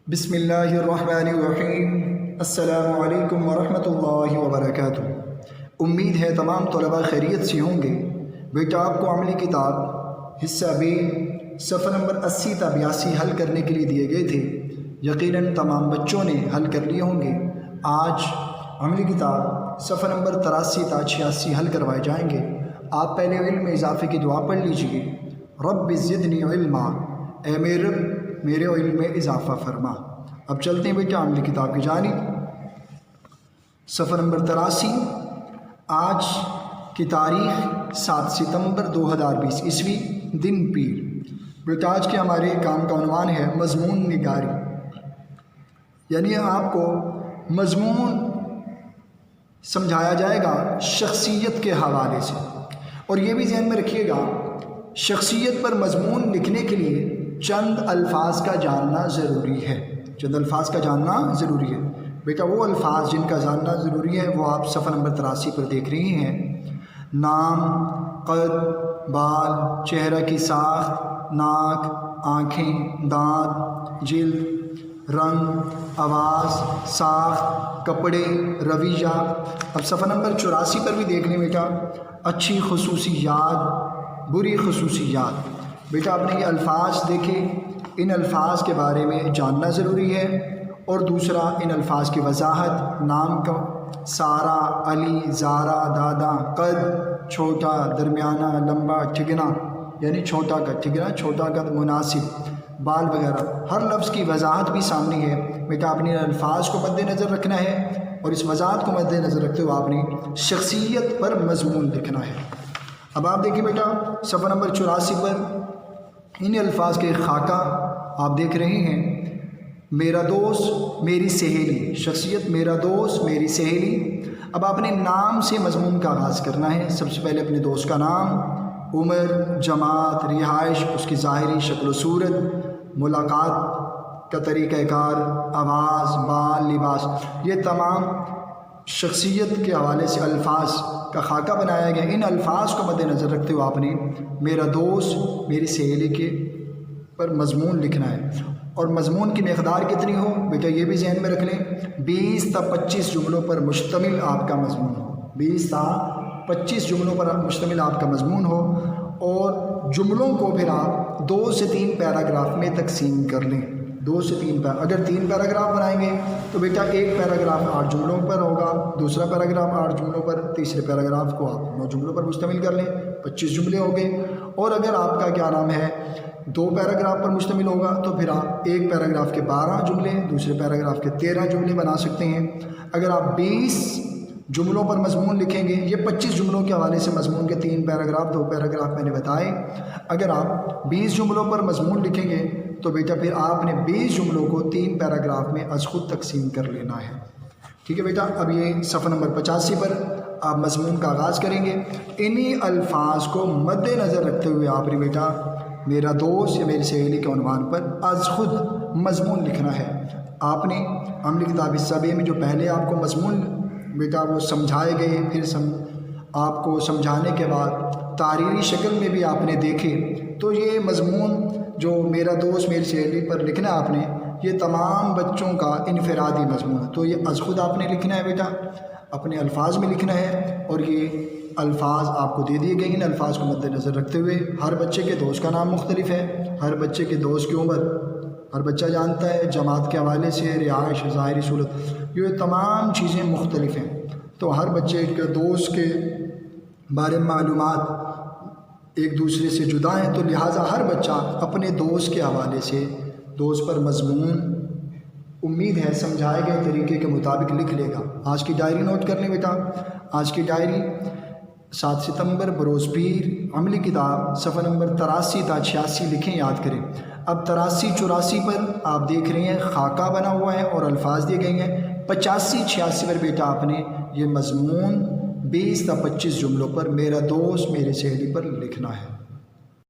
बिस्मिल्लाहिर्रहमानिर्रहीम। अस्सलामु अलैकुम वरहमतुल्लाहि वबरकातुह। उम्मीद है तमाम तलबा खैरियत से होंगे। बेटा आपको अमली किताब हिस्सा बी सफ़र नंबर 80 ta 82 हल करने के लिए दिए गए थे। यकीनन तमाम बच्चों ने हल कर लिए होंगे। आज अमली किताब सफ़र नंबर 83 ta 86 हल करवाए जाएंगे। आप पहले इल्म में इजाफ़े की दुआ पढ़ लीजिए। रब्बि ज़िदनी इल्मा, ए मेरे रब मेरे इल्म में इजाफ़ा फरमा। अब चलते हैं बेटा अमली किताब की जानिब। सफ़र नंबर 83। आज की तारीख़ 7 सितंबर 2020 ईस्वी, दिन पीर। बेटा आज के हमारे काम का उन्वान है मज़मून निगारी, यानी आपको मज़मून समझाया जाएगा शख्सियत के हवाले से। और ये भी ज़हन में रखिएगा, शख्सियत पर मज़मून लिखने के लिए चंद अल्फाज का जानना ज़रूरी है। चंद अल्फाज का जानना ज़रूरी है। बेटा वो अल्फाज जिनका जानना ज़रूरी है वो आप सफ़र नंबर 83 पर देख रहे हैं। नाम, कद, बाल, चेहरा की साख, नाक, आँखें, दांत, जिल्द, रंग, आवाज़, साख, कपड़े, रवैया। अब सफ़र नंबर 84 पर भी देख लें बेटा, अच्छी खुसूसियात, बुरी खुसूसियात। बेटा आपने ये अल्फाज देखे, इन अल्फाज के बारे में जानना ज़रूरी है। और दूसरा, इन अल्फाज की वजाहत, नाम का सारा, अली, ज़ारा, दादा, कद, छोटा, दरमियाना, लंबा, ठिगना, यानी छोटा कद, ठिगना, छोटा कद, मुनासिब, बाल वगैरह, हर लफ्ज़ की वजाहत भी सामने है। बेटा आपने इन अल्फाज को मद्देनज़र रखना है और इस वजाहत को मद्देनज़र रखते हुए आपने शख्सियत पर मज़मून लिखना है। अब आप देखिए बेटा सफ़र नंबर 84 पर इन अल्फाज के खाका आप देख रहे हैं। मेरा दोस्त, मेरी सहेली, शख्सियत मेरा दोस्त, मेरी सहेली। अब आपने नाम से मज़मून का आगाज़ करना है। सबसे पहले अपने दोस्त का नाम, उम्र, जमात, रिहाइश, उसकी ज़ाहिरी शक्ल सूरत, मुलाकात का तरीक़ाकार, आवाज़, बाल, लिबास, ये तमाम शख्सियत के हवाले से अल्फाज का खाका बनाया गया। इन अल्फाज को मद्देनज़र रखते हुए आपने मेरा दोस्त, मेरी सहेली के पर मज़मून लिखना है। और मज़मून की मक़दार कितनी हो बेटा ये भी ज़हन में रख लें। 20 ta 25 जुमलों पर मुश्तमिल आपका मज़मून हो। 20 ta 25 जुमलों पर मुश्तमिल आपका मज़मून हो। और जुमलों को फिर आप 2 से 3 पैराग्राफ में तकसीम कर लें। 2 से 3 अगर 3 पैराग्राफ बनाएंगे तो बेटा एक पैराग्राफ 8 जुमलों पर होगा, दूसरा पैराग्राफ 8 जुमलों पर, तीसरे पैराग्राफ को आप 9 जुमलों पर मुश्तमिल कर लें, 25 जुमले हो गए। और अगर आपका क्या नाम है 2 पैराग्राफ पर मुश्तमिल होगा तो फिर आप एक पैराग्राफ के 12 जुमले, दूसरे पैराग्राफ के 13 जुमले बना सकते हैं। अगर आप 20 जुमलों पर मज़मून लिखेंगे, ये 25 जुमलों के हवाले से मज़मून के 3 पैराग्राफ 2 पैराग्राफ मैंने बताए। अगर आप 20 जुमलों पर मज़मून लिखेंगे तो बेटा फिर आपने 20 जुमलों को 3 पैराग्राफ में अज़ खुद तकसीम कर लेना है। ठीक है बेटा। अब ये सफ़र नंबर 85 पर आप मज़मून का आगाज़ करेंगे। इन्हीं अल्फाज को मद्देनज़र रखते हुए आपने बेटा मेरा दोस्त या मेरी सहेली के उन्वान पर अज़ खुद मज़मून लिखना है। आपने अमली किताब हिस्सा बी में जो पहले आपको मज़मून बेटा वो समझाए गए, फिर आपको समझाने के बाद तारीरी शक्ल में भी आपने देखे, तो ये मज़मून जो मेरा दोस्त मेरी सहेली पर लिखना है आपने, ये तमाम बच्चों का इनफरादी मज़मून है। तो ये अज़ खुद आपने लिखना है बेटा, अपने अल्फाज में लिखना है। और ये अल्फाज आपको दे दिए गए। इन अल्फाज को मद्देनज़र रखते हुए हर बच्चे के दोस्त का नाम मुख्तलिफ है, हर बच्चे के दोस्त की उम्र हर बच्चा जानता है, जमात के हवाले से, रिहाइश, ज़ाहिरी सूरत, ये तमाम चीज़ें मुख्तलिफ हैं। तो हर बच्चे के दोस्त के बारे में मालूमात एक दूसरे से जुदा हैं। तो लिहाजा हर बच्चा अपने दोस्त के हवाले से दोस्त पर मज़मून उम्मीद है समझाए गए तरीके के मुताबिक लिख लेगा। आज की डायरी नोट कर लें बेटा। आज की डायरी 7 सितंबर बरोज़ पीर, अमली किताब सफ़र नंबर 83 ta 86 लिखें, याद करें। अब 83 84 पर आप देख रहे हैं खाका बना हुआ है और अल्फाज दिए गए हैं। 85 86 पर बेटा आपने ये मज़मून 20 ta 25 जुमलों पर मेरा दोस्त मेरी सहेली पर लिखना है।